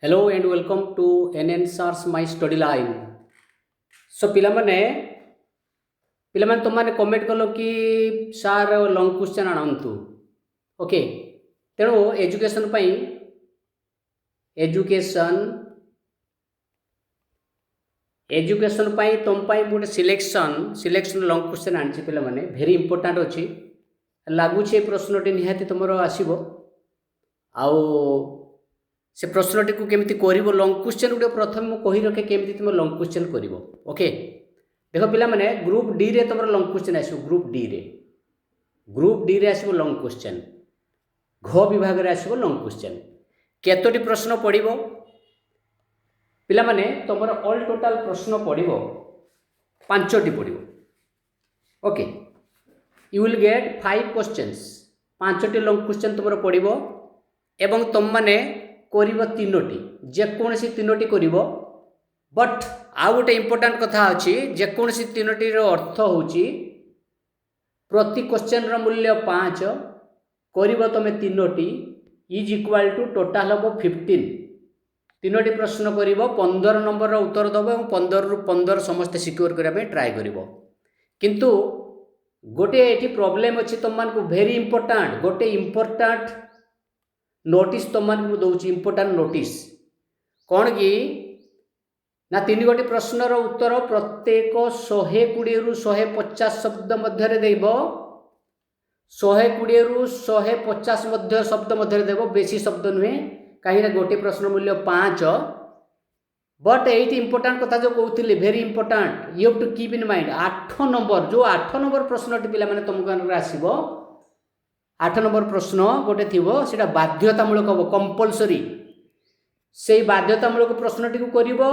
Hello and welcome to NNSAR's My Study Line. So ପିଲାମାନେ ତୁମମାନେ comment କଲ କି sir long question ଆଣନ୍ତୁ। Okay, ତେଣୁ education ପାଇଁ ତୁମ ପାଇଁ ଗୋଟେ ସିଲେକ୍ସନ୍ ଲଙ୍ଗ କ୍ୱେଶ୍ଚନ୍ ଆଣିଛି ପିଲାମାନେ। ଭେରି ଇମ୍ପୋର୍ଟାଣ୍ଟ ଅଛି, ଲାଗୁଛି ଏ ପ୍ରଶ୍ନଟି ନିହାତି ତୁମର ଆସିବ। ଆଉ से प्रश्नटी को केमती करिवो लंग क्वेश्चन गुटे प्रथम मु कहि रखे केमती तुम लंग क्वेश्चन करिवो। ओके, देखो पिला माने ग्रुप डी रे तुम लंग क्वेश्चन आसो। ग्रुप डी रे आसो लंग क्वेश्चन, घ विभाग रे आसो लंग क्वेश्चन। केतोटी प्रश्न पड़िवो पिला माने तुमर ऑल टोटल प्रश्न पड़िवो 5टी पड़िवो। Okay, you will get 5 questions. 5टी लंग क्वेश्चन तुमर पड़िवो एवं तुम माने करिवो 3टी, जेकोसी 3टी करिवो। बट आ गोटे इंपोर्टेंट कथा अछि, जेकोसी 3टी रो अर्थ होची प्रति क्वेश्चन रो मूल्य 5 करिवो तमे 3टी इज इक्वल टू टोटल हो 15। 3टी प्रश्न करिवो 15 नंबर रो उत्तर दबो और 15 रु 15 समस्त सिक्योर करिया पे ट्राई करिवो। किंतु गोटे एठी प्रॉब्लम अछि तुम मान को वेरी इंपोर्टेंट गोटे इंपोर्टेंट नोटिस तुम मान को दउची। इंपोर्टेंट नोटिस कौन कि ना 3 गोटी प्रश्न रो उत्तर प्रत्येक 120 रु 150 शब्द मध्य रे देबो। 120 रु 150 मध्य शब्द मध्य रे देबो, बेसी शब्द नुहे कहीं ना गोटे प्रश्न मूल्य 5। बट एट इंपोर्टेंट कथा जो कहूली very important, you have to keep in mind 8 number जो 8 नंबर प्रश्नटी पिला माने तुमको आसीबो। 8 नंबर प्रश्न गोटे थी सीटा बाध्यतामूलक हम कंपलसरी। से बाध्यतामूलक प्रश्नटी को करिवो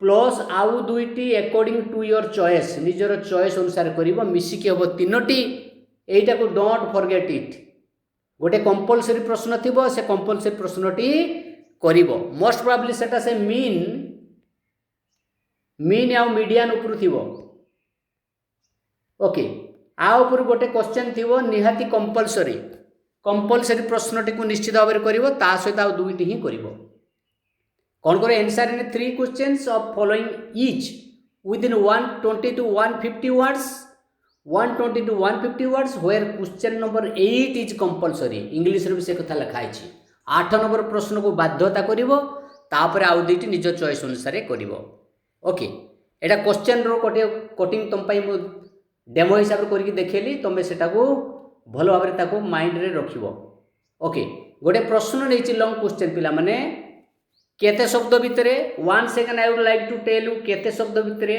प्लस आउ 2टी अकॉर्डिंग टू योर चॉइस, निजर चॉइस अनुसार करिवो। मिसिकी हम 3टी, एटा को डोंट फॉरगेट इट। गोटे कंपलसरी प्रश्न थिबो, से कंपलसरी प्रश्नटी करिवो। मोस्ट प्रोबेबली सेटा से मीन या मीडियन ऊपर थिबो। ओके, आ ऊपर गोटे क्वेश्चन थिबो निहाती कंपलसरी प्रश्नटी को निश्चित भाव में करिवो, ता सहित आ 2टी ही करिवो। कौन करे answer in 3 questions of following each within 120 to 150 words. 120 to 150 words where question number 8 is compulsory. English रे भी से कथा लिखा है। 8 नंबर प्रश्न को बाध्यता करिवो, तापर आ 2टी निज चॉइस अनुसार करिवो। ओके, एटा क्वेश्चन रो कटिंग तुम पई मु डेमो हिसाब करके देखेली, तुम्हें सेटा को भल भाव में ताको माइंड रे रखिवो। ओके, गोटे प्रश्न नहीं लंग क्वेश्चन पिला माने केते शब्द भितरे 1 second I would like to tell you केते शब्द भितरे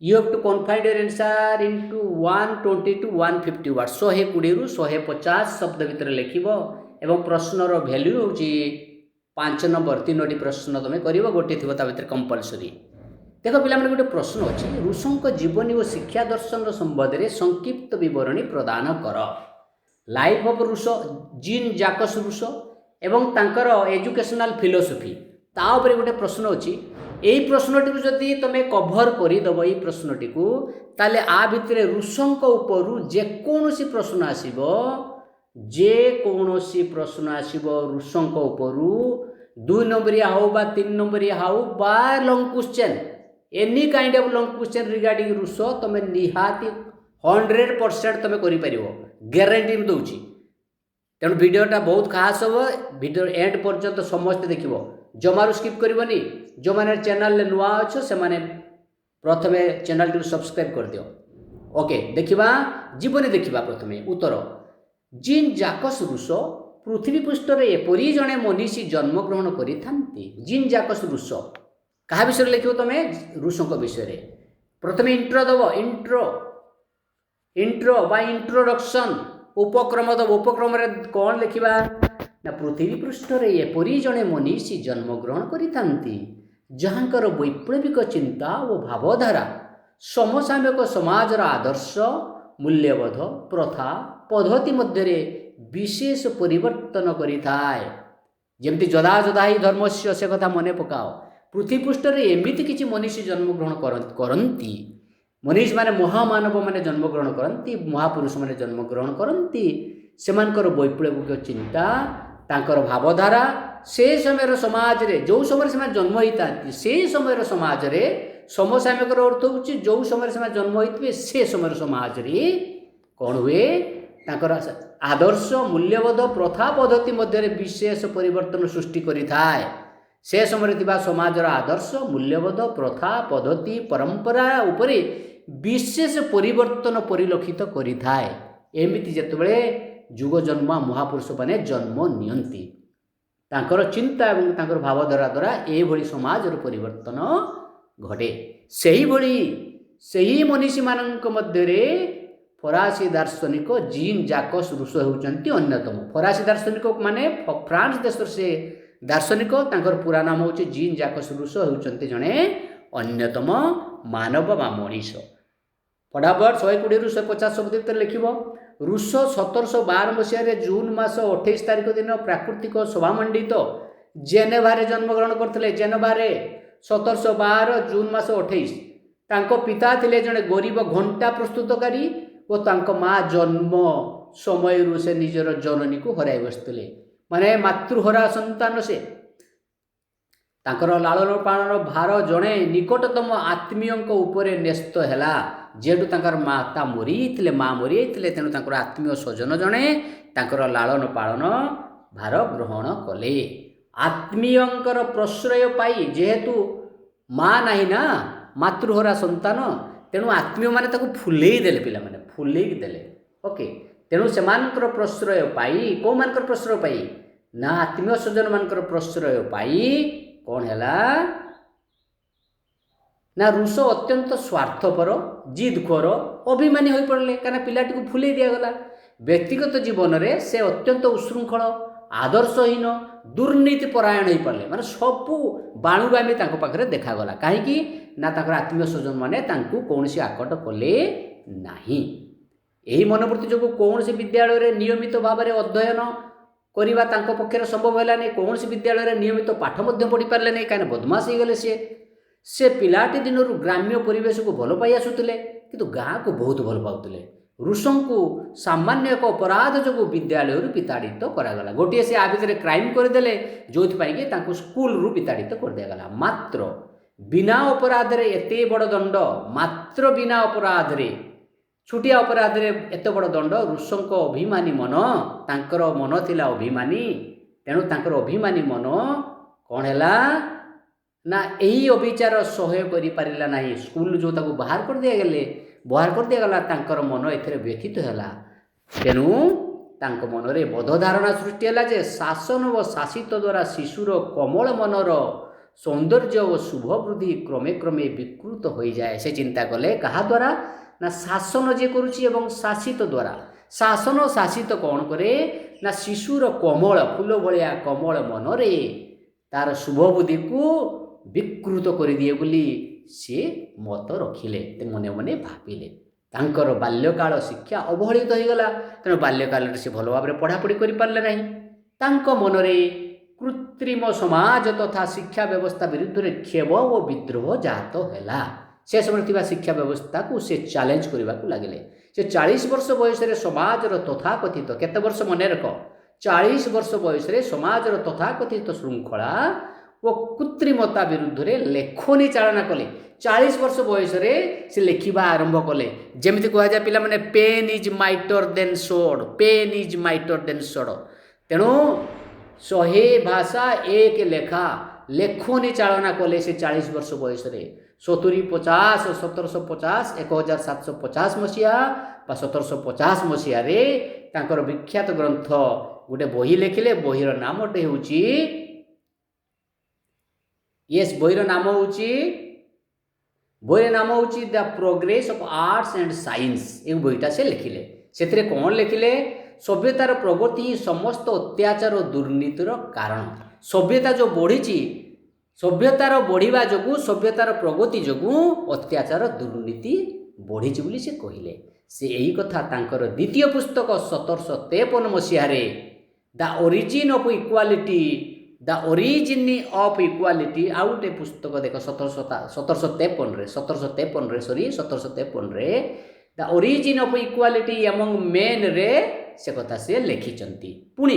you have to confine your answer into 120 to 150 word. 120 रु 150 शब्द भितरे लिखिवो एवं प्रश्न रो वैल्यू होची 5 नंबर। 3टी प्रश्न तुम करिवो, गोटे थिबो ता भितरे कंपलसरी। देखो पिला माने गोटे प्रश्न अछि, रूसों जीवनी और शिक्षा दर्शन संबंध में संक्षिप्त विवरणी प्रदान कर। Life of Rousseau, Jean Jacques Rousseau एवं तांकर एजुकेशनल फिलोसफी, ता ऊपर गोटे प्रश्न अछि। एई प्रश्नटी को जदि तमे कवर करि दबो एई प्रश्नटी को, ताले आ भितरे रूसों ऊपर जे कोनोसी प्रश्न आसीबो, रूसों ऊपर 2 नंबरिया हो बा 3 नंबरिया हो बा long question, any kind of long question regarding Rousseau तमे निहाती 100% तमे करि परिवो, गारंटी में दउची। तेणु वीडियोटा बहुत खास हो, वीडियो एंड पर्यंत समस्त देखिवो, जमारू स्किप करबनी। जो माने चैनल ले नुआ अछो से माने प्रथमे चैनल टी सब्सक्राइब कर दियो। ओके, देखिबा जीवनी देखिबा। प्रथमे उत्तर, जीन जाकस रूसो पृथ्वी पृष्ठ रे एपरी जणे मनीषी जन्म ग्रहण करिथांती। जीन जाकस रूसो कहा विषय लिखो तुम रूसों विषय। प्रथम इंट्रो दब, इंट्रो बा इंट्रोडक्शन उपक्रम दब। उपक्रम कौन लिखा ना पृथ्वी पृष्ठ रे एपरी जणे मनीषी जन्म ग्रहण करिथांती जहांकर वैप्लविक चिंता और भावधारा समसामयिक समाजर आदर्श मूल्यबोध प्रथा पद्धति मध्य विशेष परिवर्तन करिथाए। जेमती जदा जदा ही धर्मस्य से कथा मने पकाओ। पृथ्वी पृष्ठ रे एमिति किछि मनीषी जन्म ग्रहण करंती। मनीष माने महामानव माने जन्म ग्रहण करंती, महापुरुष माने जन्म ग्रहण करंती। सेमानकर वैप्लविक चिंता, तांकर भावधारा से समय समाज रे जो समय से जन्म होता से समय समाज रे समसामयिक अर्थ हो जो समय से जन्म होते से समय समाज रे कौन हुए तांकर आदर्श मूल्यबोध प्रथा पद्धति मध्य विशेष परिवर्तन सृष्टि करिथाए से समय समाजर आदर्श मूल्यबोध प्रथा पद्धति परंपरा उपरे विशेष परिवर्तन परिलक्षित करिथाए एमिति जेतेबेले जुग जन्म महापुरुष माने जन्म नियंती तांकर चिंता एवं तांकर भावधारा द्वारा एभली समाजर परिवर्तन घटे सही मनीषी मानक मध्य फरासी दार्शनिक जीन जाकस रूसो होउचंती अन्यतम फरासी दार्शनिक माने फ्रांस देश से दार्शनिक तांकर पूरा नाम होची जीन जाकस रूसो होउचंती जणे अन्यतम मानव बा मनीष फटाफट 120 रु 150 शब्द भितर लिखिबो रूसो 1712 मसीह जून मास 28 तारिख दिन प्राकृतिक सभामंडित जेनेभारे जन्मग्रहण करथिले जेनेभारे 1712 जून मास 28 तांको पिता थिले जणे गरीब घंटा प्रस्तुतकारी और तांको माँ जन्म समय से निजर जननी को हराई बसते माने मातृहरा संतान से तांकर लालन पालन भार जड़े निकटतम आत्मीय उपरे न्यस्त है जेठू तांकर माता मरी माँ मरी तेणु तांकर आत्मीय स्वजन जड़े तांकर लालन पालन भार ग्रहण कले आत्मीयंकर प्रश्रय पाई जेहेतु माँ नाही ना मातृहरा संतान तेणु आत्मीय माने ताको फुलेई देले पिला माने फुलेई देले ओके तेणु सेमानकर प्रश्रय पाई को मानकर प्रश्रय पाई ना आत्मीय स्वजन मानकर प्रश्रय पाई कौन हैला ना रूसो अत्यंत स्वार्थपर जिदखोर अभिमानी हो पड़े कहीं पिलाटी को फुले दिगला व्यक्तिगत जीवन में से अत्यंत उशृंखल आदर्शहीन दुर्नीति परायण हो पड़े माने सबू बाणुगामी पाखे देखागला कहीं ना आत्मीय स्वजन मैंने कौन सी आकट कले नहीं यही मनोवृत्ति जो कौन सी विद्यालय नियमित भाव में अध्ययन करवा पक्षर संभव है नहीं कौन सी विद्यालय नियमित पाठ पढ़ी पारे नहीं कहीं बदमाश हो गले से पिलाटी दिन ग्राम्य परिवेश को भल पाई आसुले किंतु गाँ को बहुत भल पाते रूसों को सामान्य एक अपराध जो विद्यालय विताड़ित करागला गोटे से आ भितर क्राइम करदे जो स्कूल रु विताड़ित कर दिगला मात्र बिना अपराध रे एते बड़ दंड मात्र बिना अपराध रे छुटिया अपराध रे एते बड़ दंड रूसों अभिमानी मन तांकर मन थिला अभिमानी तेणु तांकर अभिमानी मन कौन हैला ना यही अविचार सह्य करि पारिला नाही स्कूल जो ताको बाहर कर दिगला तांकर मन एथरे व्यथित हैला तेणु तांक मन रे बोध धारणा सृष्टि हैला जे शासन व शासित द्वारा शिशुर कोमल मनर सौंदर्य और शुभ वृद्धि क्रमे क्रमे विकृत हो जाए से चिंता कले कहा द्वारा ना शासन जे करुची एवं शासित द्वारा शासन शासित कौन करे ना शिशुर कोमल फूल भलिया कोमल मनरे तार शुभ बुद्धि को विकृत कर दिए बोली सी मत रखिले मने मने भाविले तांकर बाल्यकाल शिक्षा अवहेलित हो गला तेणु बाल्यकाल से भल भाव में पढ़ापढ़ी कर पारे नहीं तांक मनरे कृत्रिम समाज तथा शिक्षा व्यवस्था विरुद्ध रे खेब और विद्रोह जात हैला से समय शिक्षा व्यवस्था को से चैलेंज करने को लगे से 40 वर्ष बयस समाजर तथाकथित केते वर्ष मन रख 40 वर्ष बयस समाजर तथाकथित श्रृंखला वो कृत्रिमता विरुद्ध रे लेखनी चालना कले 40 वर्ष बयस से लेखिबा आरंभ कले जमिति कह जाए पिला माने पेन इज माइटर देन सोड पेन इज माइटर देन सोड तेणु 100 भाषा एक लेखा लेखनी चालना कले से 40 वर्ष बयस 70 50 1750 1750 मसीहा 1750 मसीह तांकर विख्यात ग्रंथ गोटे बही लिखिले बहीर नामटे होची बहीर नाम होची the progress of arts and science ये बहीटा से लिखिले से कौन लिखिले सभ्यतार प्रगति समस्त अत्याचार और दुर्नीतिर कारण सभ्यता जो बढ़ी सभ्यतार बढ़िया जो सभ्यतार प्रगति जो अत्याचार दुर्नीति बढ़ी बोली से कहले से यही कथा तांकर द्वितीय पुस्तक 1753 मसीह द ओरिजिन ऑफ इक्वालिटी आउ गोटे पुस्तक देख 1753 the origin of equality among main रे से कथा से लिखिचंती पुणी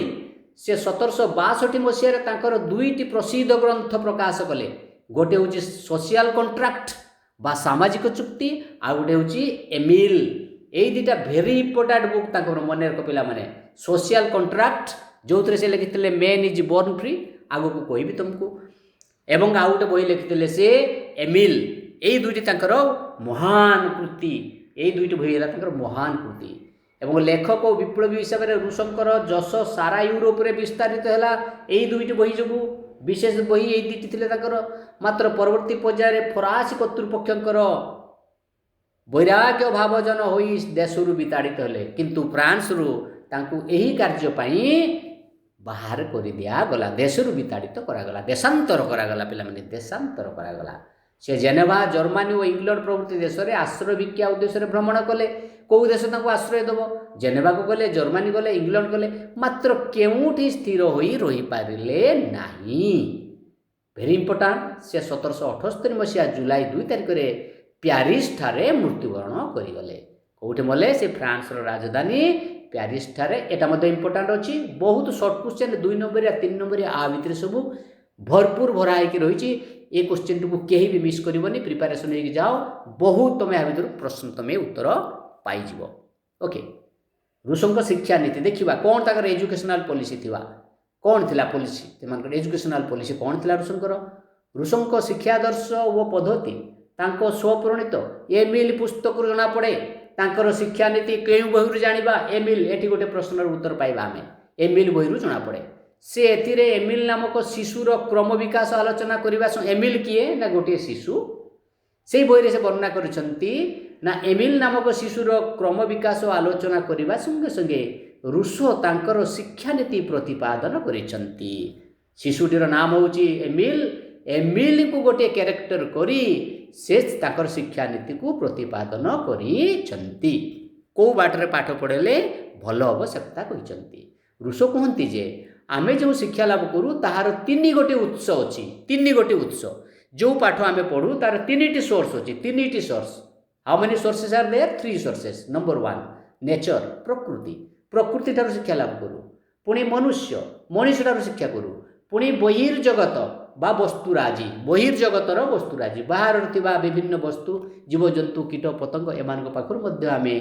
से 1762 मसीह दुईटी प्रसिद्ध ग्रंथ प्रकाश कले। गोटे हूँ सोशल कॉन्ट्रैक्ट बा सामाजिक चुक्ति आ गोटे हूँ एमिल। यही दुटा भेरी इंपोर्टाट बुक मन रख पिला माने। सोशल कॉन्ट्रैक्ट जो से लिखिते मैन इज बोर्न फ्री, आगु को कहबी तुमको, एवं आउ गोटे बही लिखिते से एमिल। यही दुईटी महान कृति, यही दुईटी बही है महान कृति। एवं लेखक और विप्लवी हिसाब से रूसंकर जश सारा यूरोप रे विस्तारित है यही दुईटी बही जो विशेष बही यही दुईटी थे। मात्र परवर्ती पर्यायर फरासी कर्तृपक्षर वैराग्य भावजन हो देशरू विताड़ित हेले, किंतु फ्रांस रु तांकु एही कार्य पाई बाहर कर दिया गला, देशरू विताड़ित करागला, देशांतर करागला, पिला माने देशांतर करागला। से जेनेवा जर्मनी और इंग्लैंड प्रभृति देश में आश्रय भिक्षा उद्देश्य भ्रमण कले। कौ देश आश्रय दब, जेनेवा को गले, जर्मनी गले, इंग्लैंड गले, मात्र केउठी स्थिर होई रही पारिले नाही। Very important. से 1778 मसीहा जुलाई 2 तारिख में प्यारिस ठारे मृत्युवरण करिगले। कौटे मले से फ्रांस राजधानी प्यारिस ठारे। एटा मध्य इंपोर्टाट अच्छी। बहुत शॉर्ट क्वेश्चन 2 नंबर या 3 नंबर आ भितर सब भरपूर भरा होकर रही। ये क्वेश्चन को कहीं भी मिस करनी, प्रिपेरेसन हो जाओ, बहुत तुम या भर प्रश्न तुम्हें उत्तर पाइज। ओके, रूसों शिक्षा नीति देखा कौन तक एजुकेशनल पॉलिसी थी, कौन थिला पॉलिसी, एजुकेशनल पॉलिसी कौन थिला रूसों। रूसों शिक्षा आदर्श व पद्धति तांको स्वप्रणीत एमिल पुस्तक जना पड़े। तांकर शिक्षा नीति क्यों बही जाना, एमिल एटी गोटे प्रश्नर उत्तर पाइबा आमे, एमिल बही जना पड़े। से एथिरे एमिल नामक शिशुर क्रम विकास आलोचना करबा। एमिल किए ना गोटे शिशु, से बही से वर्णना करछंती ना एमिल नामक शिशुर क्रम विकास आलोचना करबा संगे संगे रूसो तांकर शिक्षा नीति प्रतिपादन करिछंती। शिशुटीर नाम होची एमिल। एमिल को गोटे कैरेक्टर करी से तांकर शिक्षा नीति को प्रतिपादन करिछंती। को बाटरे पाठ पढ़ेले भल हम से कथा कहिछंती। रूसो कहती जे आमे जो शिक्षा लाभ करूँ ताहार 3 गोटे उत्स अच्छी। 3 गोटे उत्स जो पाठ आमे पढ़ू तार 3टी सोर्स अच्छी। 3टी source. How many sources are there? 3 sources. Number 1 nature, प्रकृति, प्रकृति ठार शिक्षा लाभ करूँ। पुणी मनुष्य, मनुष्य ठार शिक्षा करूँ। पुणी बहिर्जगत बा वस्तुराजी, बहिर्जगतर वस्तुराजी, बाहर थिबा विभिन्न वस्तु जीवजंतु कीट पतंग एमान पाखर आमे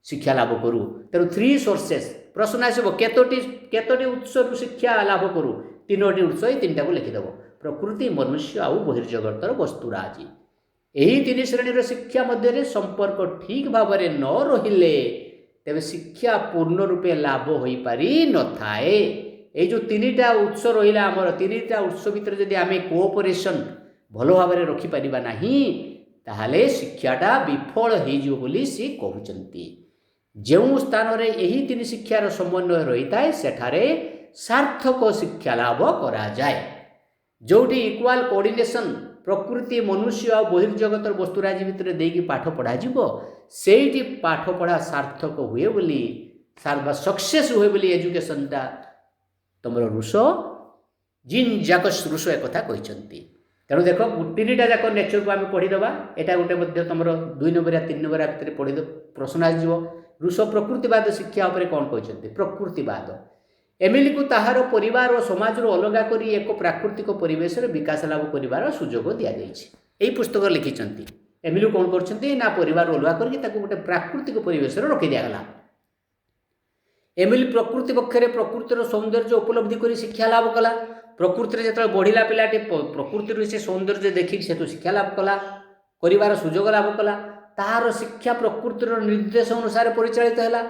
शिक्षा लाभ करूँ। तेणु 3 सोर्सेस। प्रश्न आसब केतोटी उत्स शिक्षा लाभ करूँ? 3टी उत्स। ये 3टा को लिखिदेव, प्रकृति, मनुष्य आउ बहिर्जगतर वस्तुराजी। यही 3 श्रेणी शिक्षा मध्य संपर्क ठीक भाव में न रहिले तेरे शिक्षा पूर्ण रूपे लाभ हो पारि न थाए। ये जो 3टा उत्स रहा आमर 3टा उत्स भितर जदि आमे कोऑपरेशन भल भाव में रखिपर नहीं ताहले शिक्षाटा विफल हो बोली सी कहउचंती। जो स्थान में यही 3 शिक्षार समन्वय रही है सेठारे सार्थक शिक्षा लाभ करा जाए। जोटी इक्वाल कोऑर्डिनेशन प्रकृति, मनुष्य और बहिर्जगतर वस्तुराजी भितर देकी पाठ पढ़ा से पाठ पढ़ा सार्थक हुए बोली, सक्सेस हुए बोली एजुकेशनटा तुम रूस जिन जाक रूस एक कथा कहते। तेणु देख 3टा जाक नेचर को आम पढ़ीदबा। यहाँ गोटे तुम 2 नंबर या 3 नंबर भितर पढ़ी प्रश्न आसो। रूस प्रकृतिवाद शिक्षा उपर कौन कहते? प्रकृतिवाद एमिली को ताहार परिवार और समाज अलगा करी एक प्राकृतिक परिवेश विकास लाभ कर सुजोग दि जाए। पुस्तक लिखिं एमिली कौन कर परिवार अलगा करके गोटे प्राकृतिक परिवेश रखी दिगला। एमिली प्रकृति पक्षरे प्रकृतिर सौंदर्य उपलब्धि कर शिक्षा लाभ कला। प्रकृति जो बढ़ला पिलाटी प्रकृति से सौंदर्य देखिक से शिक्षा लाभ कला, कर सुजोग लाभ कला। तार शिक्षा प्रकृतिर निर्देश अनुसार परिचालित है।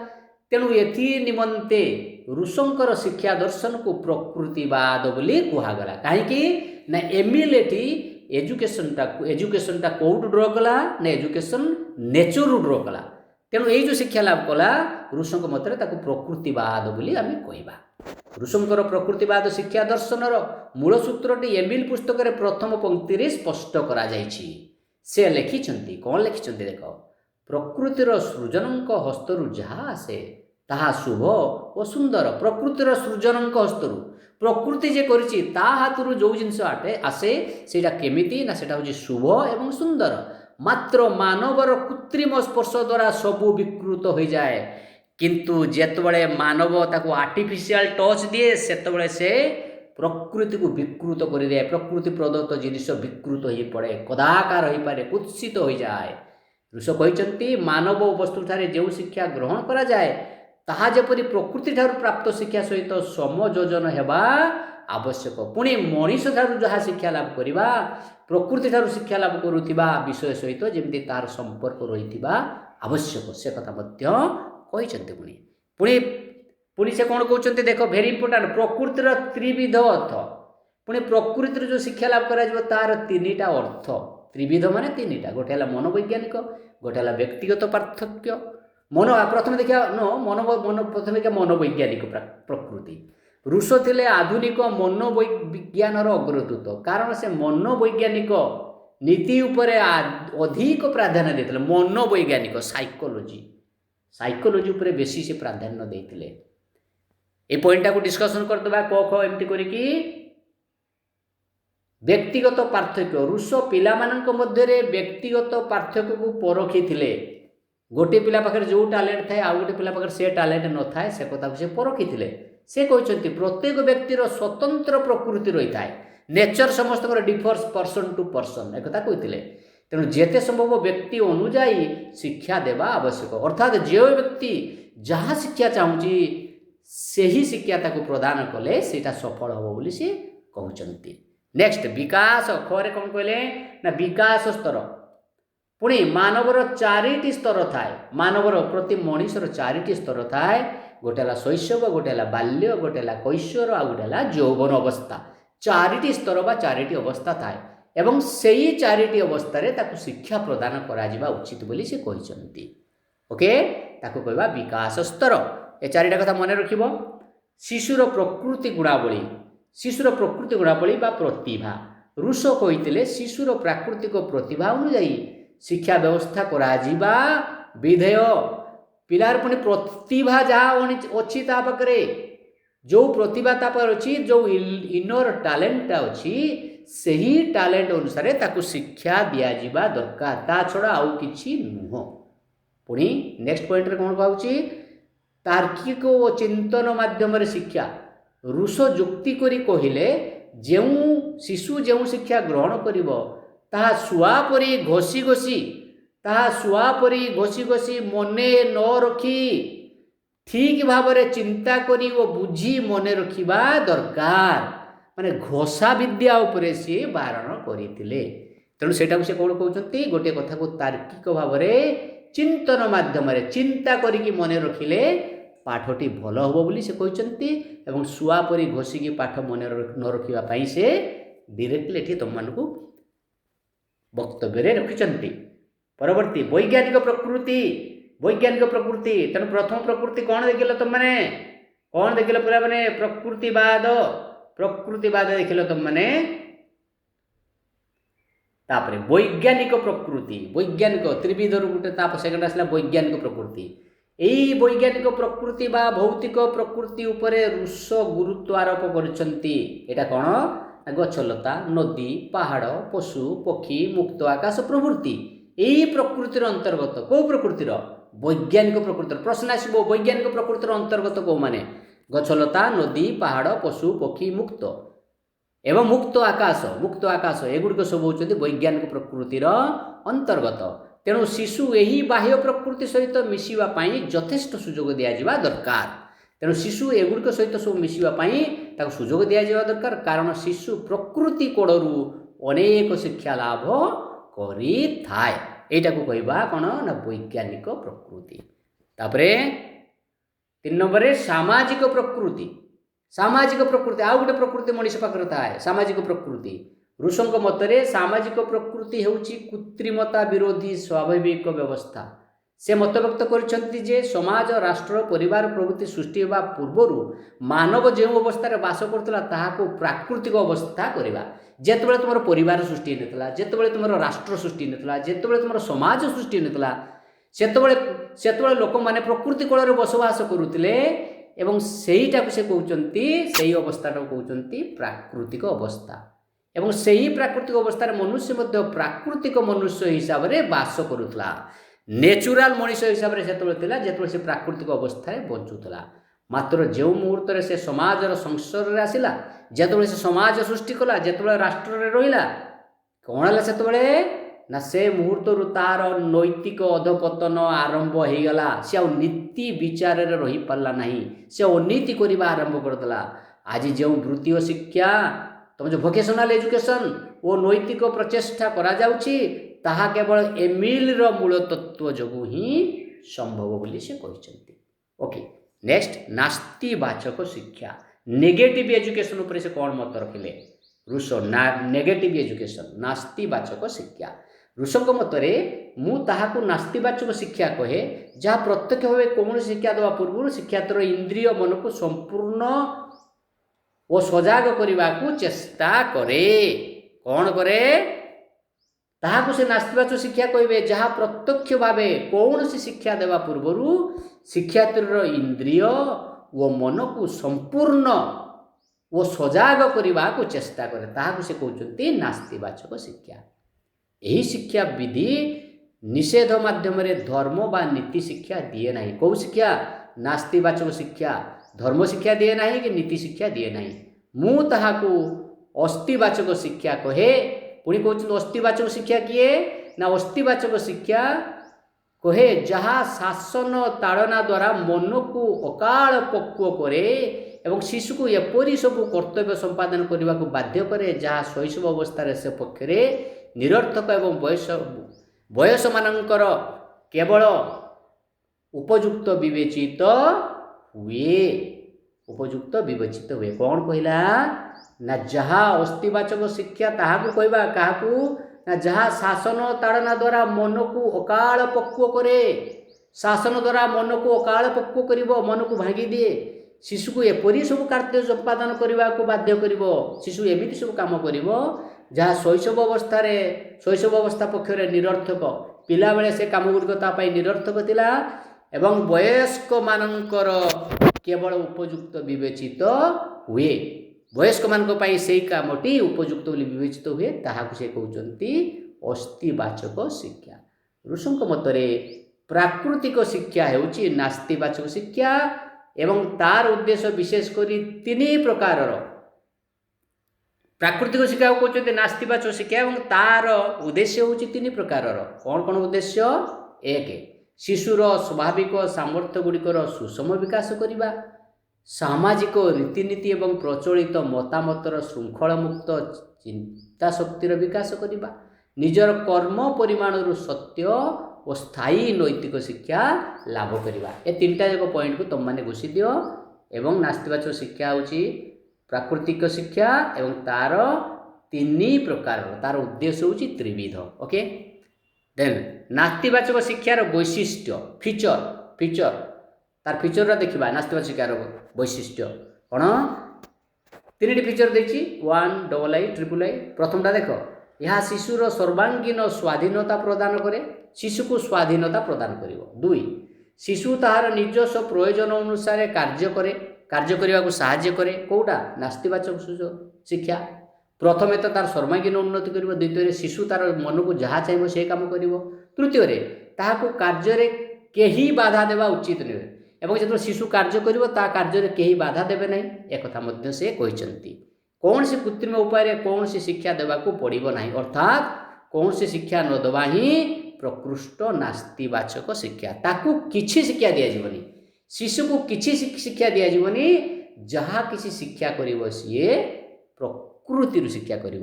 तेणु एथि निमंते रूसंकर शिक्षा दर्शन को प्रकृतिवाद बोली कहगला। कहीं ना एमिल एटी एजुकेशनटा कौटू ड्र कला ना एजुकेशन नेचर ड्र कला। तेणु ये जो शिक्षा लाभ कला रूसों मत प्रकृतिवाद बोली आम कहवा। रूसोंकर प्रकृतिवाद शिक्षा दर्शनर मूल सूत्रटी एमिल पुस्तक प्रथम पंक्ति स्पष्ट करा जायछि। से लिखिं कौन लिखिं देख, प्रकृतिर सृजनक हस्तरु जहाँ आसे ताहा शुभ और सुंदर। प्रकृतिर सृजनक हस्तरु प्रकृति जे करिछि ता हाथरु जो जिनस आसे सेटा केमिति ना सेटा होछि शुभ एवं सुंदर। मात्र मानवर कृत्रिम स्पर्श द्वारा सबू विकृत हो जाए। किंतु जेतबले मानव ताको आर्टिफिशियल टच दिए सेतबले से प्रकृति को विकृत कर दिए प्रकृति प्रदत्त जिनिस विकृत हो पड़े कदाकार हो पारे कुत्सित हो जाए ऋष कहते मानव वस्तु ठारे जो शिक्षा ग्रहण करा जाए ताहा जेपरि प्रकृति ठार प्राप्त शिक्षा सहित समयोजन हेबा आवश्यक पुणी मनीष ठार जहाँ शिक्षा लाभ करवा प्रकृति ठार शिक्षा लाभ करुवा विषय सहित जमी तार संपर्क रही आवश्यक से कथा कहते पुणी पुणी पुणी से कौन कहते देख भेरी इंपोर्टाट प्रकृतिर त्रिविध अर्थ पुणी प्रकृतिर जो शिक्षा लाभ कर तार तीन टा अर्थ त्रिविध माने तीन टा गोटे मनोवैज्ञानिक गोटे व्यक्तिगत पार्थक्य मन प्रथम देखा मन मन प्रथम देखा मनोवैज्ञानिक प्रकृति ऋष थिले आधुनिक मनोविज्ञानर अग्रदूत कारण से मनोवैज्ञानिक नीति उपरे अधिक प्राधान्य देते मनोवैज्ञानिक साइकोलोजी उपरे बेसी से प्राधान्य देते ये पॉइंटा को डिस्कसन करदे क ख एमती करिकी व्यक्तिगत पार्थक्य ऋष पिला मानक मध्य व्यक्तिगत पार्थक्य को परखी थिले गोटे पिला पाखरे जो टैलेंट थाए आ गोटे पिला पाखरे से टैलेंट न थाए से कथा से परखी थिले से कहते प्रत्येक व्यक्तिर स्वतंत्र प्रकृति रही थाए नेचर समस्त डिफर्स पर्सन टू पर्सन एक कहते तेणु जेते संभव व्यक्ति अनुजाई शिक्षा देवा आवश्यक अर्थात जो व्यक्ति जहाँ शिक्षा चाहूँगी से ही शिक्षा ताको प्रदान कले सेटा सफल हम बोली सी कहते नेक्स्ट विकास खरे कौन कहले ना विकास स्तर पुणी मानवर चारिटी स्तर थाए मानवर प्रति मनीषर चारिटी स्तर थाए गोटे शैशव गोटे बाल्य गोटे कैशोर आ गोटे यौवन अवस्था चारिटी स्तर बा चारिटी अवस्था थाए एवं सेही चारिटी अवस्था रे ताकु शिक्षा प्रदान करा जिबा उचित बोली से कहते ओके ताकु कहबा विकास स्तर ए चारिटा कथा मन रखिब शिशुर प्रकृति गुणावली बा प्रतिभा ऋष कहिथिले शिशुर प्राकृतिक प्रतिभा अनुसार शिक्षा व्यवस्था करा जिबा विधेय पिलार पुणी प्रतिभा जहाँ अच्छी ता पाखरे जो प्रतिभा ता पाखरे अच्छी जो इनर टैलेंट अच्छी सही टैलेंट अनुसार ताकु शिक्षा दिया जिबा दरकार ता छड़ा आउ किछि नुह पुणी नेक्स्ट पॉइंट रे कोन कहउची तार्किक और चिंतन माध्यम शिक्षा ऋष जुक्ति करी कहिले जेउ शिशु जेउ शिक्षा ग्रहण करिवो ताहा सुआ परी घोषी घोषी मने न रखी ठीक भाव चिंता करी वो बुझी मने रखिबा दरकार माने घोषा विद्या उपरे से बारण करथिले तेणु सेटा से कौन कहते गोटे कथा को तार्किक भाव चिंतन माध्यम चिंता करिकी मने रखिले पाठटी भल हम बोली से कहते एवं सुआ परी घोषिकी पाठ मन न रखा से डायरेक्टली ये तुम मानक वक्तव्य रखिंट परवर्ती वैज्ञानिक प्रकृति तेणु प्रथम प्रकृति कौन देखिल तुम मैंने कौन देखिल पूरा मैंने प्रकृतिवाद देखिल तुम मैंने तापर वैज्ञानिक प्रकृति वैज्ञानिक त्रिविध गोटे सेकेंड आसला वैज्ञानिक प्रकृति यही वैज्ञानिक प्रकृति बा भौतिक प्रकृति उपरे ऋष गुरुत्व आरोप करछंती एटा कौन गछलता नदी पहाड़ पशु पक्षी मुक्त आकाश प्रवृत्ति यही प्रकृतिर अंतर्गत कौ प्रकृतिर वैज्ञानिक प्रकृतिर प्रश्न आसो वैज्ञानिक प्रकृतिर अंतर्गत कौ माने गछलता नदी पहाड़ पशु पक्षी मुक्त एवं मुक्त आकाश एगुड़िक सब होती वैज्ञानिक प्रकृतिर अंतर्गत तेणु शिशु यही बाह्य प्रकृति सहित मिशिवाई यथेष्ट सुजोग दिज्वा दरकार तेणु शिशु एगुड़िक सहित सब मिशिवाई सुजोग दिज्वा दरकार कारण शिशु प्रकृति कोड़ू अनेक शिक्षा लाभ करि थाए एटा को कहबा कौन ना वैज्ञानिक प्रकृति तापरे 3 नंबर सामाजिक प्रकृति आउ गोटे प्रकृति मनीष पाखरे थाए सामाजिक प्रकृति ऋषंक मतरे सामाजिक प्रकृति हेउची कृत्रिमता विरोधी स्वाभाविक व्यवस्था से मत व्यक्त करछंती जे समाज राष्ट्र परिवार प्रभृति सृष्टि होगा पूर्वर मानव जो अवस्था बास करता ताहाको प्राकृतिक अवस्था करवा जेतेबेले तुम परिवार सृष्टि नथला जेतेबेले तुम राष्ट्र सृष्टि नथला जेतेबेले तुम समाज सृष्टि नथला सेतेबेले लोक माने प्रकृति कोଳରେ बसवास करुतिले एवं सेहीटा को से कहउचंती सेही अवस्थाटा कहउचंती प्राकृतिक अवस्था एवं सेही प्राकृतिक अवस्था मनुष्य मध्य प्राकृतिक मनुष्य हिसाब से बास करुला नेचुराल मनीष हिसाब से जो से प्राकृतिक अवस्था बंचुला मात्र जो मुहूर्त से समाजर संस्पर्श आसला जो से समाज सृष्टि कला जो राष्ट्र रहा कौन है से ना से मुहूर्त तार नैतिक अधपतन आरंभ हो गला से नीति विचार रही पारा ना से अनीति करने आरंभ करदेला आज जो वृत्ति और शिक्षा तुम जो भोकेशनाल एजुकेशन वो नैतिक प्रचेषा करा ताहा केवल एमिल मूल तत्व जो ही संभव बोली से कहते। ओके नेक्स्ट नास्तिवाचक शिक्षा नेगेटिव एजुकेशन उपर से कौन मत रखिले रुसो ना नेगेटिव एजुकेशन नास्तिवाचक शिक्षा रुसों मतरे मु ताहाकु नास्तिवाचक शिक्षा कहे जहाँ प्रत्यक्ष भाव कौन शिक्षा देवा पूर्व शिक्षार्थ इंद्रिय मन को संपूर्ण और सजाग करने को चेष्टा करे कौन करे ताहाकु से नास्तिवाचक शिक्षा कहे जहाँ प्रत्यक्ष भाव कौन सी शिक्षा देवा पूर्व शिक्षार्थ इंद्रिय वो मन को संपूर्ण वो सजाग करने को चेष्टा करे ताहाकु से कहते नास्तिवाचक शिक्षा। यही शिक्षा विधि निषेध माध्यम धर्म बा नीति शिक्षा दिए ना कौ शिक्षा नास्तिवाचक शिक्षा धर्म शिक्षा दिए ना कि नीति शिक्षा दिए ना मु ताहाकु अस्तिवाचक शिक्षा कहे पुणी कहते अस्तिवाचक शिक्षा किए ना अस्तिवाचक शिक्षा कहे जहाँ शासन ताड़ना द्वारा मन को अकाल पक्व करे एवं शिशु को एपरी सब कर्तव्य संपादन करने को बाध्य करे जहाँ शैशव अवस्था से पक्षरे निरर्थक एवं बयस मानकर केवल उपयुक्त विवेचित हुए कौन कहला ना जहाँ अस्तिवाचक शिक्षा ताहाकु कहबा काहाकु ना जहाँ शासन ताड़ना द्वारा मन को अकाल पक्व करे शासन द्वारा मन को अकाल पक्व करिवो मन को भांगी दिए शिशु को एपरी सब कार्य संपादन करने को बाध्य करिवो शिशु एमिति सब काम करिवो जहाँ शैशव अवस्था पक्षरे निरर्थक पिला बेले से काम गुड़िक तापाई निरर्थक थिला एवं वयस्क मानकर केवल उपयुक्त विवेचित हुए वयस्क मानक पाई से कामटी उपयुक्त विवेचित हुए ताहाकु से कहउचंती अस्तिवाचक शिक्षा। ऋषिक मतरे प्राकृतिक शिक्षा हेउची नास्तिवाचक शिक्षा एवं तार उद्देश्य विशेष करी तीन प्रकार प्राकृतिक शिक्षा कहते नास्तिवाचक शिक्षा एवं तार उद्देश्य होची तीन प्रकार कौन कौन उद्देश्य एक शिशुर स्वाभाविक सामर्थ्य गुड़िकर सुषम विकास करने सामाजिक रीतिनीति एवं प्रचलित मतामतर श्रृंखला मुक्त चिंता शक्तिर विकास करने निजर कर्म परिमाण सत्य और स्थायी नैतिक शिक्षा लाभ करवा ए तीनटा जाक पॉइंट को तुम मैंने घुषी दियो एवं नास्तिवाचक शिक्षा होची प्राकृतिक शिक्षा एवं तार तीन प्रकार तार उद्देश्य होची त्रिविध। ओके देन नास्तिवाचक शिक्षार वैशिष्ट्य फीचर तार फीचर देखा नास्तिवाचक शिक्षार वैशिष्ट्य कौन तीन फीचर देखी 1 प्रथमटा देख यह शिशुर सर्वांगीन स्वाधीनता प्रदान करे शिशु को स्वाधीनता प्रदान करिवो 2 शिशु ताहार निजस्व प्रयोजन अनुसार कार्य करने को साहाय्य करे कौटा नास्तिवाचक शिक्षा प्रथमे तो तार सर्वांगीन उन्नति कर द्वितीय शिशु तार मन को जहाँ चाहिए से काम कर तृतीय ताहाको कार्य केही बाधा देवा उचित नुहे एवं जो शिशु कार्य कर कार्य केही बाधा देवे ना एक कथा से कहते कौन से कृत्रिम उपाय कौन सी शिक्षा देवा को पड़ो ना अर्थात कौन सी शिक्षा न देवा ही प्रकृष्ट नास्तिवाचक शिक्षा ताकू किछि शिक्षा दिजावनी शिशु को किछि शिक्षा दिजावनी जहाँ किसी शिक्षा कर सी प्रकृति शिक्षा कर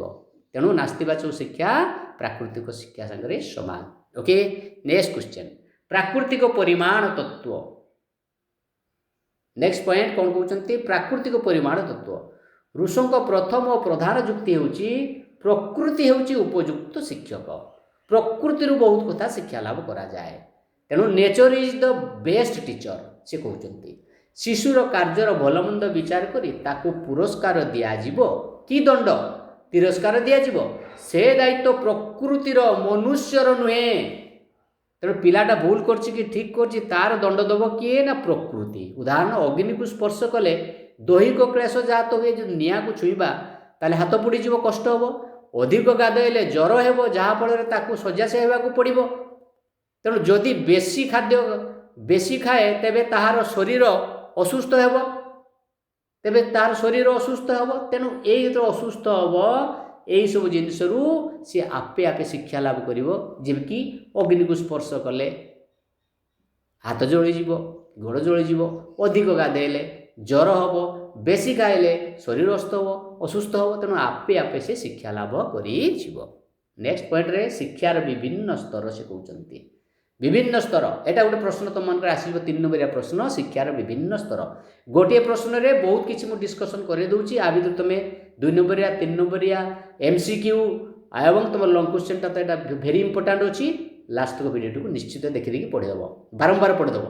तेणु नास्तिवाचक शिक्षा प्राकृतिक शिक्षा संगे समान। ओके नेक्स्ट क्वेश्चन प्राकृतिक परिमाण तत्व नेक्स्ट पॉइंट कौन कहते प्राकृतिक परिमाण तत्व ऋषों प्रथम और प्रधान जुक्ति होची प्रकृति होची उपयुक्त शिक्षक प्रकृति बहुत कथा शिक्षा लाभ करा जाए तेणु nature is the best teacher से कहते शिशुर कार्यर भलमंद विचार करी ताकू पुरस्कार दियाजिबो कि दंड तिरस्कार दियाजिबो से दायित्व प्रकृतिर मनुष्यर नुहे तेणु पिलाटा भूल करछि कि ठीक करछि तार दंड दब किए ना प्रकृति उदाहरण अग्नि को स्पर्श कले दैहिक क्लेश जात हुए जो निआ को छुईबा ताले हाथ पुड़ी जीव कष्ट हम अधिक गाधेले ज्वर हेब जहाँफल शय्याशायी होगा पड़ो तेणु जदि बेसी खाद्य बेसी खाए तेबे ताहार शरीर असुस्थ हेब, तेबे तार शरीर असुस्थ हेब। तेणु ये जो असुस्थ हेब यही सब जिनसरू सी आपे आपे शिक्षा लाभ करिवो। जेमि अग्नि को स्पर्श कले हाथ जलिଯିव, गोड़ जलिଯିव, अधिक गाधेले ज्वर हम, बेसी खाइले शरीर असुस्थ हम। तेणु आपे आपे से शिक्षा लाभ करिजिव। नेक्स्ट पॉइंट रे शिक्षार विभिन्न स्तर से कहते विभिन्न स्तर। एटा गोटे प्रश्न तुम मन आसो 3 नंबरिया प्रश्न शिक्षार विभिन्न स्तर। गोटे प्रश्न रे बहुत किसी मुझे डिस्कसन कर दूसरी आ भर तुम 2 नंबरिया 3 नंबरिया MCQ एवं तुम लंग क्वेश्चन टा तो यहाँ भेरी इंपोर्टाट अच्छी। लास्ट को वीडियो को निश्चित देखी पढ़ीदेव, बारंबार पढ़ीदेव।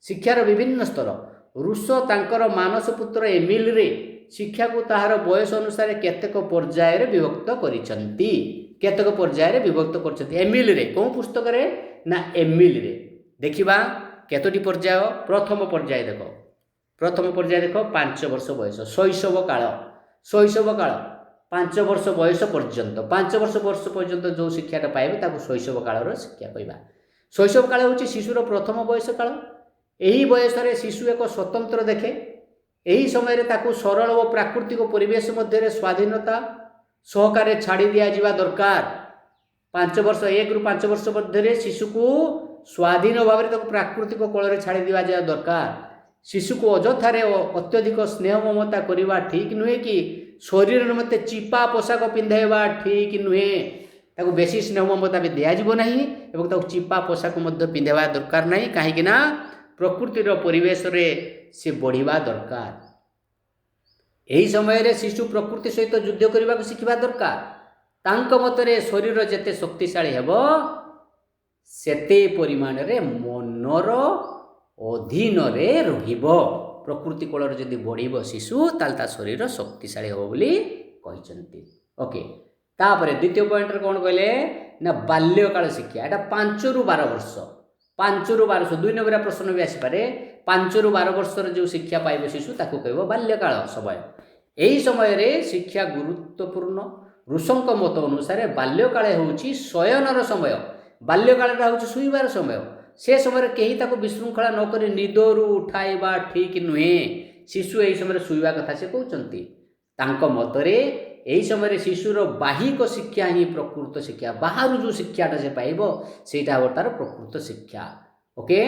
शिक्षार विभिन्न स्तर। रूसो तांकर मानस पुत्र एमिल रे शिक्षा को ताहार बयस अनुसार केतेक पर्याय रे विभक्त करिसंती। केतेक पर्याय रे विभक्त करछंती एमिल रे। कौन पुस्तक रे ना एमिल रे। देखिबा केतोटी पर्याय। प्रथम पर्याय देखो, प्रथम पर्याय देखो 5 वर्ष बयस शैशव काल। शैशव काल 5 वर्ष बयस पर्यंत, 5 वर्ष पर्यंत जो शिक्षाटा पाइबे ताको शैशव कालर शिक्षा कहबा। शैशव काल होची शिशुर प्रथम बयस काल। यही बयस रे शिशु एक स्वतंत्र देखे। यही समय रे ताको सरल और प्राकृतिक परिवेश मध्य स्वाधीनता सहकारे छाड़ी दिया जिबा दरकार। 5 वर्ष 1 रु 5 वर्ष मध्य शिशु को स्वाधीन भाव में प्राकृतिक कोल छाड़ी दिया जाए दरकार। शिशु को अजथारे अत्यधिक स्नेह ममता करवा ठीक नुहे कि शरीर निमते चिपा पोशाक पिंधाइबा ठीक नुहे। ताको बेसी स्नेह ममता भी दिज्व ना और ताको चिपा पोशाक पिंधाइबा दरकार नहीं। कहीं प्रकृतिर परिवेश रे से बढ़िबा दरकार। यही समय रे शिशु प्रकृति सहित युद्ध करने को शिखा दरकार। तांक मतरे शरीर जेते शक्तिशाली हेबो सेते परिमाण रे मनर अधीन रे रहिबो। प्रकृति कोलर जदि बढ़िबो शिशु ताल ता शरीर शक्तिशाली हेबो बोली कहिसंती। ओके, तापरे द्वितीय पॉइंट रे कोन कहले ना बाल्यकाल शिक्षा। एटा 5 रु 12 वर्ष, 5 रु 12 वर्ष 2 नंबर प्रश्न भी आसीपारे। 5 रु 12 वर्ष जो शिक्षा पाइबे शिशु ताको कहबो बाल्यकाल समय। यही समय रे शिक्षा गुरुत्वपूर्ण। ऋषंक मत अनुसार बाल्यकाल होउची शयनर समय। बाल्यकाल होउची सुइबार समय। से समय कहीं ताको विशृंखला न करी निदरू उठाइबा ठीक नुहे। शिशु यही समय सुइबा कथा से कहउचंती। तांको मतरे यही समय शिशुर बाहिक शिक्षा ही प्रकृत शिक्षा। बाहर जो शिक्षाटा से पाइबो सेटा हो तार प्रकृत शिक्षा। ओके,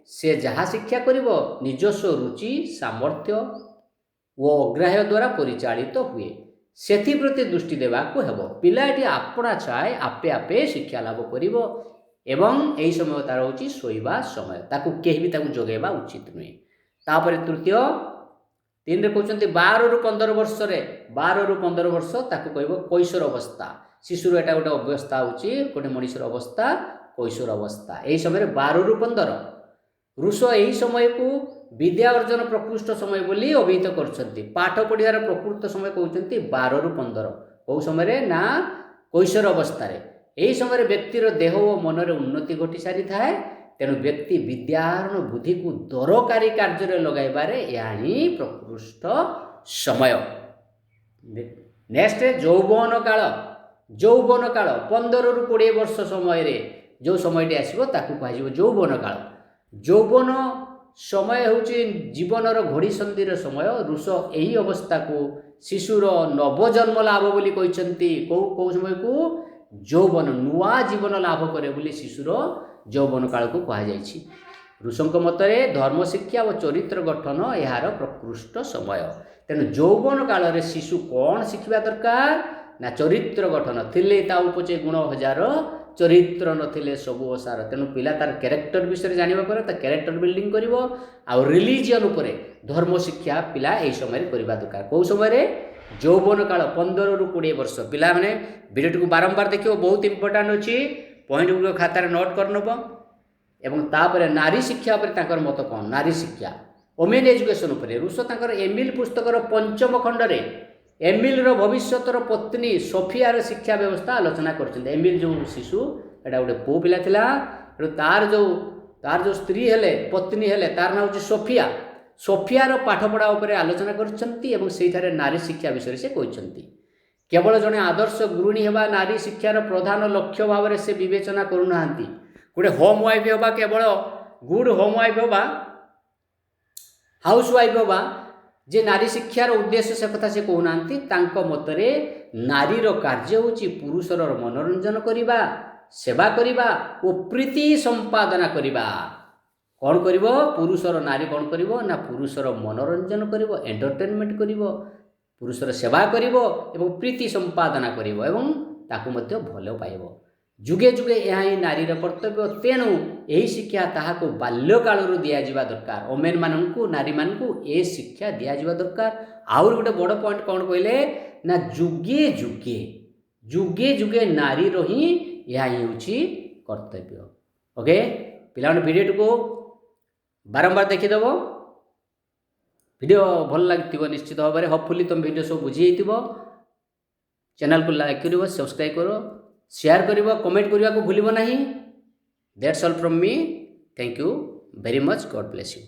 से जहाँ शिक्षा करिबो निजस्व रुचि सामर्थ्य वो अग्राह्य द्वारा परिचालित हुए सेथि प्रति दृष्टि देवाको हेबो। पिलाटी आपणा चाहे आपे आपे शिक्षा लाभ करिबो एवं यही समय तार होची सोइबा समय। ताको केही भी ताको जोगेबा उचित नुहे। तापरे तृतीय 3 रे कहउचंती 12 रु 15 वर्ष रे 12 रु 15 वर्ष ताको कहबो कैशोर अवस्था। शिशुर एटा गोटे अवस्था होची गोटे मनुष्यर अवस्था कैशोर अवस्था। यही समय रे 12 रु 15 रूस यही समय को विद्या अर्जन प्रकृष्ट समय बोली अभिहित करछंती। पाठ पढ़ियार प्रकृत समय कहउचंती 12 रु 15। कौ समय रे ना कैशोर अवस्था रे। यही समय व्यक्तिर देह और मनरे उन्नति घटी सारी थाए। तेणु व्यक्ति विद्यारण बुद्धि को दरकारी कार्य लगाइबारे यह ही प्रकृष्ट समय। नेक्स्ट यौवन काल। यौवन काल 15 रु 20 वर्ष समय रे जो समयटी आसीबो ताकू कहजिबो यौवन काल। यौवन समय होची जीवनर घोड़ी संधिर समय। ऋष यही अवस्था को शिशुर नवजन्म लाभ बोली कहते। कौ समय को यौवन नुआ जीवन लाभ करे बोली शिशुर यौवन काल को कहा जायछि। ऋषंक मतरे धर्म शिक्षा और चरित्र गठन यार प्रकृष्ट समय। तेणु यौवन काल रे शिशु कौन शिखिबा दरकार ना चरित्र गठन। थिले ता उपचे गुण हजार चरित्र नथिले सबु असार। तेणु पिला तार कैरेक्टर विषय जानिबा पर ता कैरेक्टर बिल्डिंग करिवो। आ रिलीजियन उपरे धर्म शिक्षा पिला एही समय रे करिबा दरकार। को समय रे यौवन काल 15 रु 20 वर्ष। पिला माने वीडियो को बारंबार देखियो, बहुत इंपोर्टेंट अछि। पॉइंट गुलो खाता रे नोट कर नबो। एवं तापरे नारी शिक्षा पर ताकर मत कोन। नारी शिक्षा वोमेन एजुकेशन उपरे ऋष ताकर एमिल पुस्तकर 5म खंड रे एमिलर भविष्यतर पत्नी सोफियार शिक्षा व्यवस्था आलोचना करछन्ते। एमिल जो शिशु एटा गोटे पो पिला थिला। तार जो स्त्री हेले पत्नी हेले तार नाम होची सोफिया। सोफियार पाठपढ़ा उपरे आलोचना करछन्ती एवं सेठारे नारी शिक्षा विषय से कहछन्ती। केवल जने आदर्श गृहिणी हेबा नारी शिक्षार प्रधान लक्ष्य भाव से विवेचना करूनाहांती। गोटे होम वाइफ होगा केवल गुड होम वाइफ होगा हाउस वाइफ होगा जे नारी शिक्षार उद्देश्य से कथा से कहना मतरे नारीर कार्य होची पुरुषर मनोरंजन करिबा सेवा करिबा ओ प्रीति संपादना करिबा कौन करिवो पुरुषर नारी कौन करिवो ना पुरुषर मनोरंजन करिवो एंटरटेनमेंट करिवो पुरुषर सेवा करिवो एवं प्रीति संपादना करिवो एवं ताकू मध्य भल पाइबो जुगे जुगे यह ही नारीर कर्तव्य तेणु यही शिक्षा ताहाको बाल्यकालू दिज्वा दरकार ओमेन मानू नारी मानू ए शिक्षा दिज्वा दरकार आउर गोटे बड़ पॉइंट कौन कहले ना जुगे जुगे जुगे जुगे नारी ही यह ही होची कर्तव्य। ओके पिला भिडियो को बारंबार देखीदेव वीडियो भल लगे निश्चित भाव में होपफुली तुम वीडियो सब बुझी चैनल को लाइक करो सब्सक्राइब करो शेयर करिवो कमेंट करने को भूलिबो नहीं। That's all from me thank you very much God bless you.